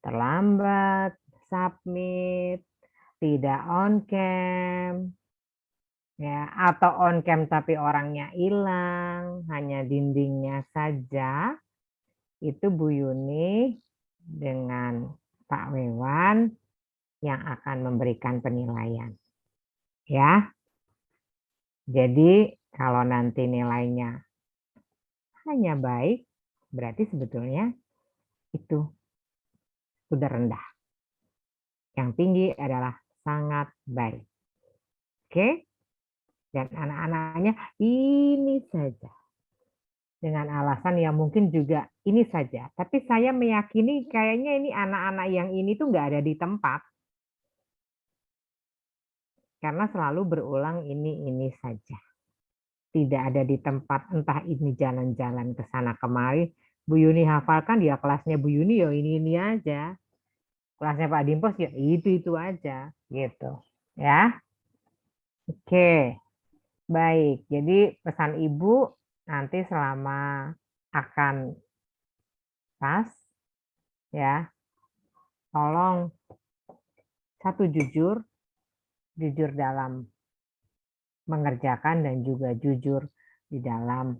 terlambat submit, tidak on cam, ya, atau on cam tapi orangnya hilang, hanya dindingnya saja, itu Bu Yuni dengan Pak Wewan yang akan memberikan penilaian. Ya. Jadi kalau nanti nilainya hanya baik, berarti sebetulnya itu sudah rendah. Yang tinggi adalah sangat baik. Oke? Dan anak-anaknya ini saja. Dengan alasan yang mungkin juga ini saja. Tapi saya meyakini kayaknya ini anak-anak yang ini tuh nggak ada di tempat. Karena selalu berulang ini saja. Tidak ada di tempat, entah ini jalan-jalan ke sana kemari. Bu Yuni hafalkan, ya kelasnya Bu Yuni ya ini aja. Kelasnya Pak Dimpos ya itu aja. Gitu. Ya. Oke. Baik, jadi pesan Ibu nanti selama akan pas, ya, tolong satu jujur dalam mengerjakan dan juga jujur di dalam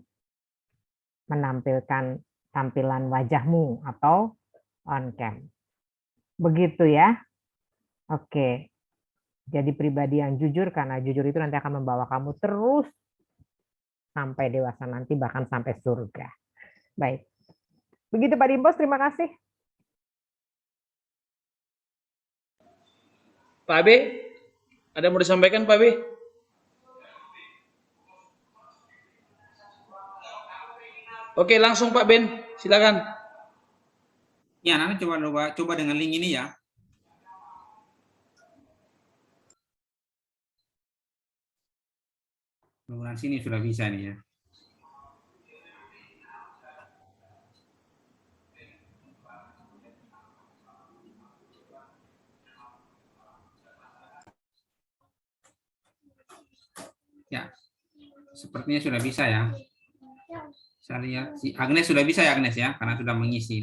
menampilkan tampilan wajahmu atau on cam. Begitu ya. Oke. Jadi pribadi yang jujur, karena jujur itu nanti akan membawa kamu terus sampai dewasa nanti, bahkan sampai surga. Baik. Begitu Pak Dimpos, terima kasih. Pak B, ada yang mau disampaikan Pak B? Oke, langsung Pak Ben, silakan. Ya, nanti coba dengan link ini ya. Mudah-mudahan sini sudah bisa nih ya. Ya, sepertinya sudah bisa ya. Saya lihat si Agnes sudah bisa ya Agnes ya, karena sudah mengisi.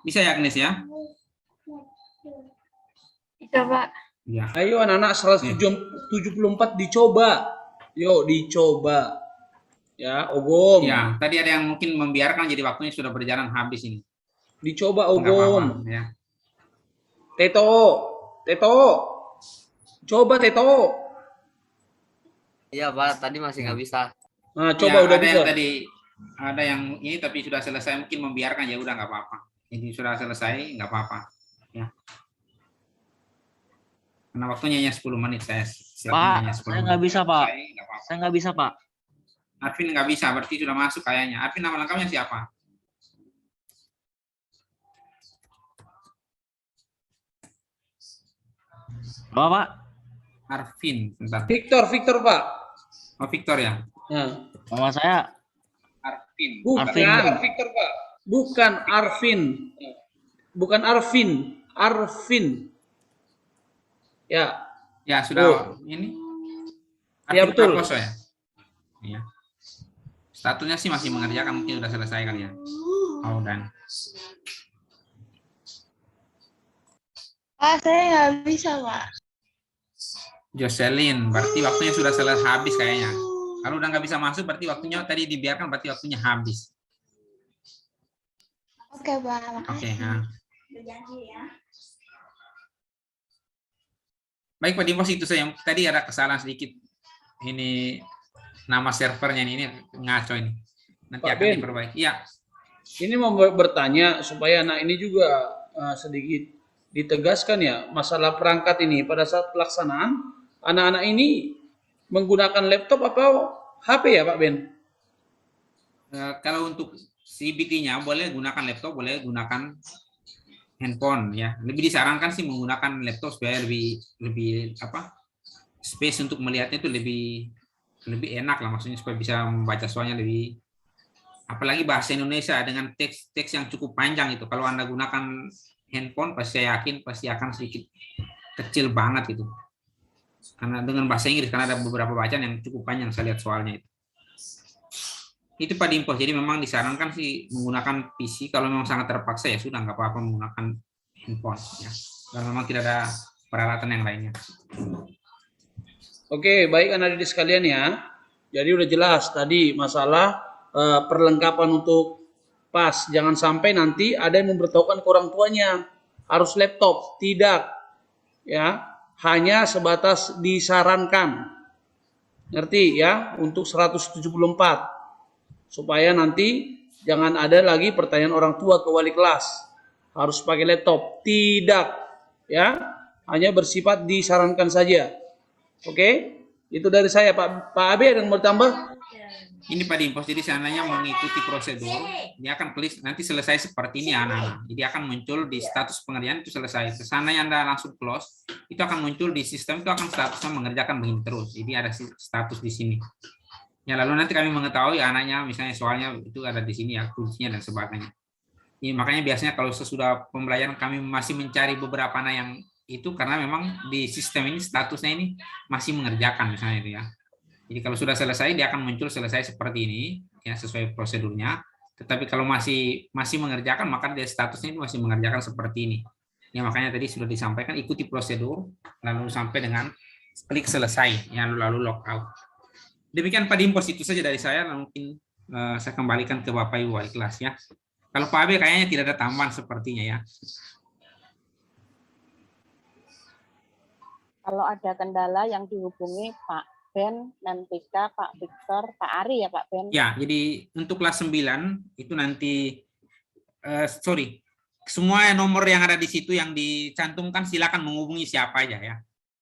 Bisa ya Agnes ya? Bisa Pak. Ya. Ayo anak-anak 174 dicoba. Yuk dicoba. Ya, Ogom. Ya, tadi ada yang mungkin membiarkan jadi waktunya sudah berjalan habis ini. Dicoba Nggak Ogom. apa-apa, ya. Teto. Coba Teto. Iya Pak, tadi masih nggak bisa. Nah, coba Ya, udah ada bisa. yang tadi ada yang ini tapi sudah selesai, mungkin membiarkan, ya udah nggak apa-apa. Ini sudah selesai, nggak apa-apa. Ya. Karena waktunya hanya 10 menit saya. Pak, saya nggak bisa Pak. Saya nggak bisa Pak. Arvin nggak bisa, berarti sudah masuk kayaknya. Arvin nama lengkapnya siapa? Apa Pak? Arvin, bentar. Victor Pak. Oh, Victor ya. Nah. Nama saya Arvin. Bukan Victor Pak. Bukan Arvin. Bukan Arvin. Arvin. Ya. Ya, sudah ini. Ya betul. Prakoso ya. Iya. Statusnya sih masih mengerjakan, mungkin sudah selesai kali ya. Oh, dan Pak, saya nggak bisa, Pak. Jocelyn, berarti waktunya sudah selesai habis kayaknya. Kalau udah nggak bisa masuk, berarti waktunya tadi dibiarkan, berarti waktunya habis. Oke, Pak. Oke. Makasih. Nah. Baik Pak Dimpos, itu saja. Tadi ada kesalahan sedikit. Ini nama servernya ini ngaco ini. Nanti Pak akan Ben. diperbaiki. Ya. Ini mau bertanya supaya anak ini juga sedikit ditegaskan ya masalah perangkat ini pada saat pelaksanaan anak-anak ini menggunakan laptop atau HP ya Pak Ben? Kalau untuk CBT-nya boleh gunakan laptop, boleh gunakan handphone ya. Lebih disarankan sih menggunakan laptop supaya lebih apa? Space untuk melihatnya itu lebih enak lah, maksudnya supaya bisa membaca soalnya lebih, apalagi bahasa Indonesia dengan teks yang cukup panjang itu. Kalau Anda gunakan handphone, pasti saya yakin pasti akan sedikit kecil banget itu. Karena dengan bahasa Inggris, karena ada beberapa bacaan yang cukup panjang, saya lihat soalnya itu. Itu Pak Dimpos, jadi memang disarankan sih menggunakan PC, kalau memang sangat terpaksa ya sudah nggak apa-apa menggunakan handphone ya. Kalau memang tidak ada peralatan yang lainnya. Oke, baik anak-anak sekalian ya. Jadi udah jelas tadi masalah perlengkapan untuk PAS. Jangan sampai nanti ada yang memberitahukan ke orang tuanya harus laptop. Tidak. Ya, hanya sebatas disarankan. Ngerti ya? Untuk 174. Supaya nanti jangan ada lagi pertanyaan orang tua ke wali kelas. Harus pakai laptop. Tidak. Ya, hanya bersifat disarankan saja. Oke, itu dari saya Pak Abe ada yang mau tambah? Ini Pak Dimpos, jadi seandainya mengikuti prosedur, dia akan klik nanti selesai seperti ini anak-anak. Jadi akan muncul di status pengerjaan itu selesai. Seandainya Anda langsung close, itu akan muncul di sistem, itu akan statusnya mengerjakan begini terus. Jadi ada status di sini. Ya lalu nanti kami mengetahui anaknya misalnya soalnya itu ada di sini ya kuncinya dan sebagainya. Ya, makanya biasanya kalau sesudah pembelajaran kami masih mencari beberapa anak yang itu karena memang di sistem ini statusnya ini masih mengerjakan misalnya itu ya. Jadi kalau sudah selesai dia akan muncul selesai seperti ini ya sesuai prosedurnya. Tetapi kalau masih mengerjakan maka dia statusnya itu masih mengerjakan seperti ini. Ya makanya tadi sudah disampaikan ikuti prosedur lalu sampai dengan klik selesai ya lalu log out. Demikian Pak Dimpos, itu saja dari saya. Mungkin saya kembalikan ke Bapak Ibu wali kelas ya. Kalau Pak Abe kayaknya tidak ada tambahan sepertinya ya. Kalau ada kendala yang dihubungi Pak Ben, Nantika, Pak Victor, Pak Ari ya Pak Ben? Ya, jadi untuk kelas 9 itu nanti, semua nomor yang ada di situ yang dicantumkan silakan menghubungi siapa aja ya.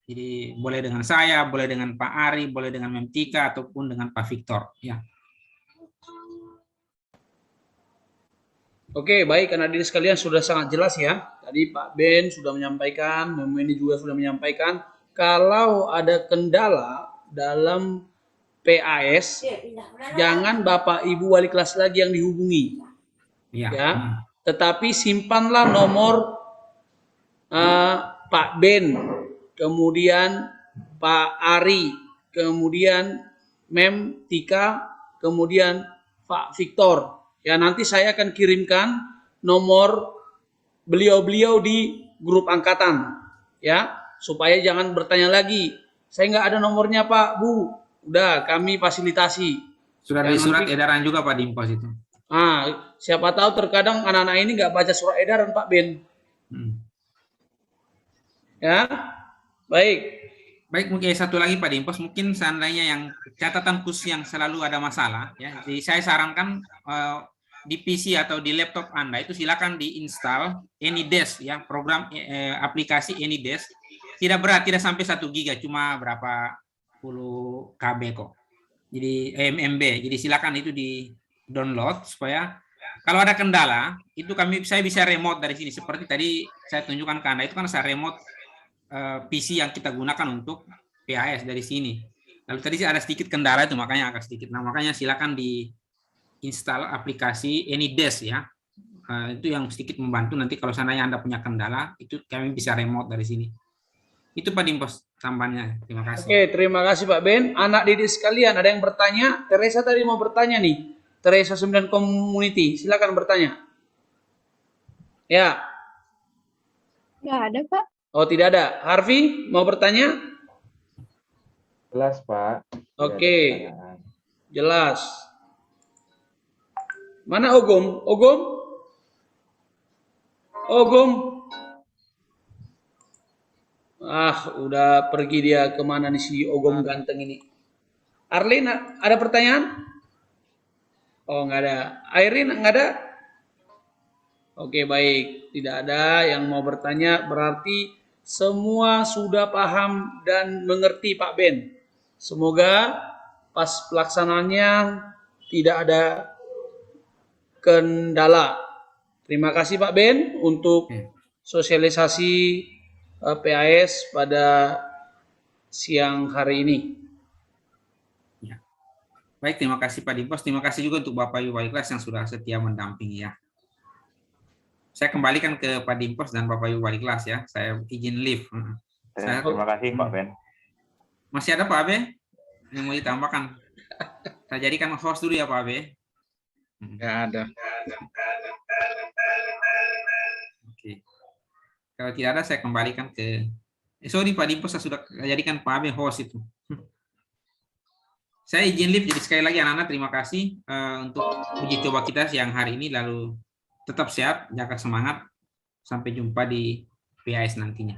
Jadi boleh dengan saya, boleh dengan Pak Ari, boleh dengan Memtika, ataupun dengan Pak Victor ya. Oke, baik anak-anak sekalian sudah sangat jelas ya. Tadi Pak Ben sudah menyampaikan, Mem ini juga sudah menyampaikan. Kalau ada kendala dalam PAS, jangan Bapak Ibu wali kelas lagi yang dihubungi. Ya. Tetapi simpanlah nomor Pak Ben, kemudian Pak Ari, kemudian Mem Tika, kemudian Pak Victor. Ya, nanti saya akan kirimkan nomor beliau-beliau di grup angkatan. Ya, supaya jangan bertanya lagi. Saya nggak ada nomornya Pak, Bu. Udah, kami fasilitasi. Sudah ada surat edaran juga Pak Dimpos itu. Siapa tahu terkadang anak-anak ini nggak baca surat edaran Pak Ben. Ya, baik. Baik, mungkin satu lagi Pak Dimpos, mungkin seandainya yang catatan khusus yang selalu ada masalah, ya, jadi saya sarankan di PC atau di laptop Anda itu silakan diinstal AnyDesk ya, program aplikasi AnyDesk. Tidak berat, tidak sampai 1 GB, cuma berapa puluh KB kok. Jadi MB. Jadi silakan itu di download supaya kalau ada kendala itu saya bisa remote dari sini seperti tadi saya tunjukkan ke Anda itu kan saya remote PC yang kita gunakan untuk PAS dari sini. Lalu tadi ada sedikit kendala itu makanya agak sedikit. Nah makanya silakan diinstal aplikasi AnyDesk ya. Itu yang sedikit membantu nanti kalau seandainya Anda punya kendala itu kami bisa remote dari sini. Itu Pak Dimpos tambahannya. Terima kasih. Oke, terima kasih Pak Ben. Anak didik sekalian, ada yang bertanya? Teresa tadi mau bertanya nih. Teresa 9 Community, silakan bertanya. Ya. Nggak ada, Pak. Oh, tidak ada. Harvey, mau bertanya? Jelas, Pak. Tidak ada Oke, pertanyaan. jelas. Mana Ogum? Ogum? Ogum? Ah, udah pergi dia kemana nih si Ogum ganteng ini? Arlin, ada pertanyaan? Oh, nggak ada. Irene, nggak ada? Oke, baik. Tidak ada yang mau bertanya, berarti semua sudah paham dan mengerti Pak Ben. Semoga pas pelaksanaannya tidak ada kendala. Terima kasih Pak Ben untuk sosialisasi PAS pada siang hari ini. Baik, terima kasih Pak Dimpos. Terima kasih juga untuk Bapak Ibu wali kelas yang sudah setia mendampingi ya. Saya kembalikan ke Pak Dimpos dan Bapak Ibu wali kelas ya. Saya izin leave. Terima kasih Pak Ben. Masih ada Pak Abe yang mau ditambahkan? Saya jadikan host dulu ya Pak Abe. Nggak ada. Oke. Kalau tidak ada saya kembalikan ke sorry Pak Dimpos, saya sudah jadikan Pak Abe host itu. Saya izin live, jadi sekali lagi anak-anak terima kasih untuk uji coba kita siang hari ini, lalu tetap sehat, jaga semangat, sampai jumpa di PAS nantinya.